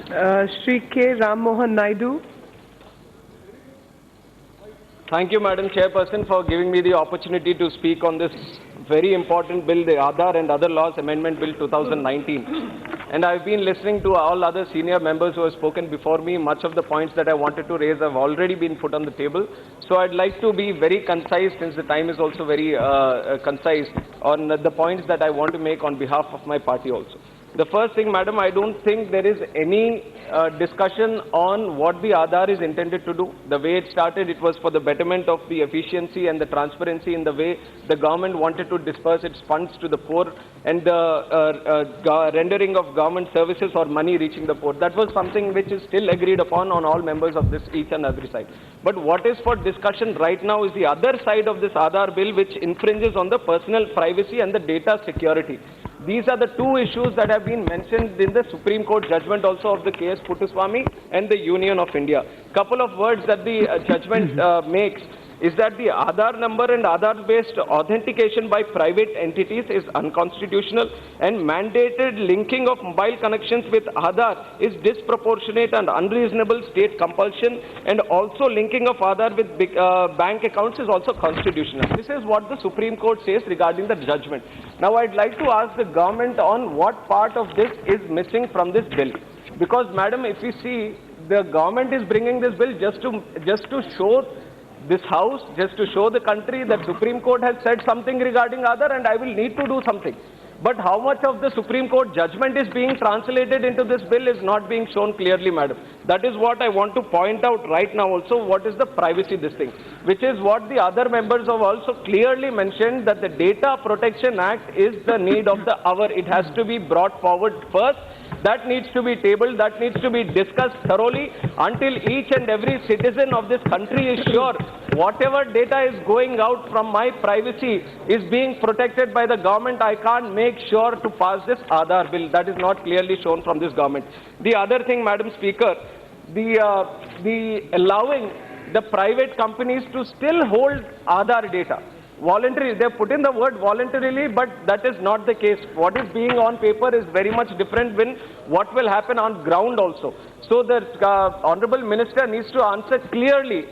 Shri K. RamMohan Naidu. Thank you, Madam Chairperson, for giving me the opportunity to speak on this very important bill, the Aadhaar and Other Laws Amendment Bill 2019. And I've been listening to all other senior members who have spoken before me. Much of the points that I wanted to raise have already been put on the table. So I'd like to be very concise, since the time is also very concise, on the points that I want to make on behalf of my party also. The first thing, Madam, I don't think there is any discussion on what the Aadhaar is intended to do. The way it started, it was for the betterment of the efficiency and the transparency in the way the government wanted to disperse its funds to the poor and the rendering of government services or money reaching the poor. That was something which is still agreed upon on all members of this each and every side. But what is for discussion right now is the other side of this Aadhaar bill, which infringes on the personal privacy and the data security. These are the two issues that have been mentioned in the Supreme Court judgment also of the K.S. Puttaswamy and the Union of India. Couple of words that the judgment makes is that the Aadhaar number and Aadhaar-based authentication by private entities is unconstitutional, and mandated linking of mobile connections with Aadhaar is disproportionate and unreasonable state compulsion, and also linking of Aadhaar with bank accounts is also constitutional. This is what the Supreme Court says regarding the judgment. Now I'd like to ask the government on what part of this is missing from this bill. Because, Madam, if we see, the government is bringing this bill just to show this House, just to show the country that Supreme Court has said something regarding Aadhaar and I will need to do something. But how much of the Supreme Court judgment is being translated into this bill is not being shown clearly, Madam. That is what I want to point out right now also. What is the privacy this thing? Which is what the other members have also clearly mentioned, that the Data Protection Act is the need of the hour. It has to be brought forward first. That needs to be tabled, that needs to be discussed thoroughly until each and every citizen of this country is sure whatever data is going out from my privacy is being protected by the government. I can't make sure to pass this Aadhaar bill. That is not clearly shown from this government. The other thing, Madam Speaker, the allowing the private companies to still hold Aadhaar data. Voluntarily, they have put in the word voluntarily, but that is not the case. What is being on paper is very much different than what will happen on ground also. So the Honorable Minister needs to answer clearly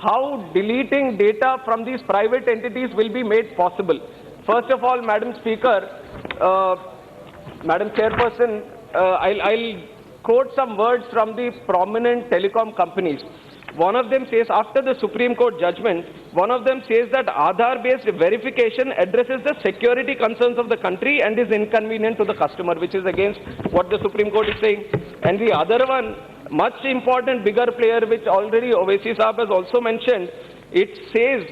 how deleting data from these private entities will be made possible. First of all, Madam Speaker, Madam Chairperson, I'll quote some words from the prominent telecom companies. One of them says, after the Supreme Court judgment, one of them says that Aadhaar-based verification addresses the security concerns of the country and is inconvenient to the customer, which is against what the Supreme Court is saying. And the other one, much important, bigger player, which already Owaisi Saab has also mentioned, it says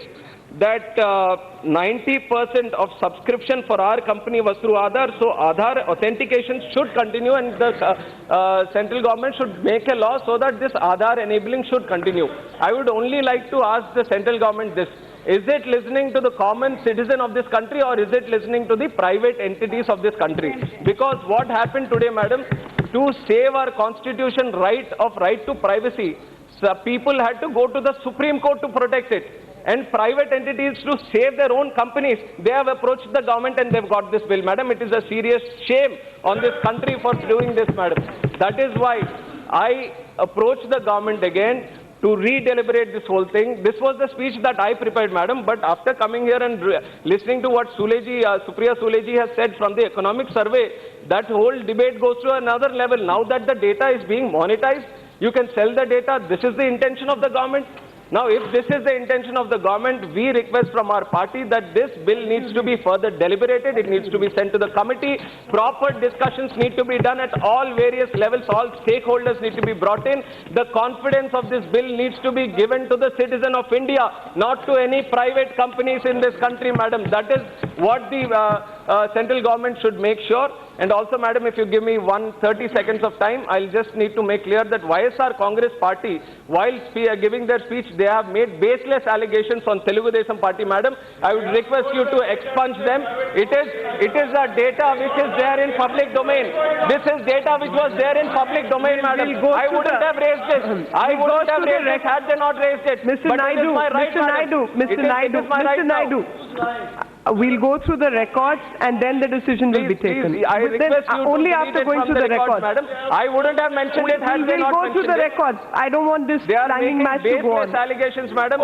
that 90% of subscription for our company was through Aadhaar. So Aadhaar authentication should continue, and the central government should make a law so that this Aadhaar enabling should continue. I would only like to ask the central government this. Is it listening to the common citizen of this country, or is it listening to the private entities of this country? Because what happened today, Madam, to save our constitution right to privacy, so people had to go to the Supreme Court to protect it. And private entities, to save their own companies, they have approached the government and they've got this bill. Madam, it is a serious shame on this country for doing this, Madam. That is why I approached the government again to re-deliberate this whole thing. This was the speech that I prepared, Madam, but after coming here and listening to what Supriya Suleji has said from the economic survey, that whole debate goes to another level. Now that the data is being monetized, you can sell the data. This is the intention of the government. Now, if this is the intention of the government, we request from our party that this bill needs to be further deliberated. It needs to be sent to the committee. Proper discussions need to be done at all various levels. All stakeholders need to be brought in. The confidence of this bill needs to be given to the citizen of India, not to any private companies in this country, Madam. That is what the central government should make sure. And also, Madam, if you give me 30 seconds of time, I'll just need to make clear that YSR Congress Party, while giving their speech, they have made baseless allegations on Telugu Desam Party, Madam. I would request you to expunge them. It is a data which is there in public domain. This is data which was there in public domain, Madam. I wouldn't have raised this. I wouldn't have raised it had they not raised it. Mr. Naidu, Mr. Naidu, Mr. Naidu, Mr. Naidu. We'll go through the records and then the decision will be taken. Please, I request you only to after delete it going from through the the records, records. madam. I wouldn't have mentioned it had they We'll not go through mentioned the it. records. I don't want this They are clanging making match to go baseless on. allegations, madam.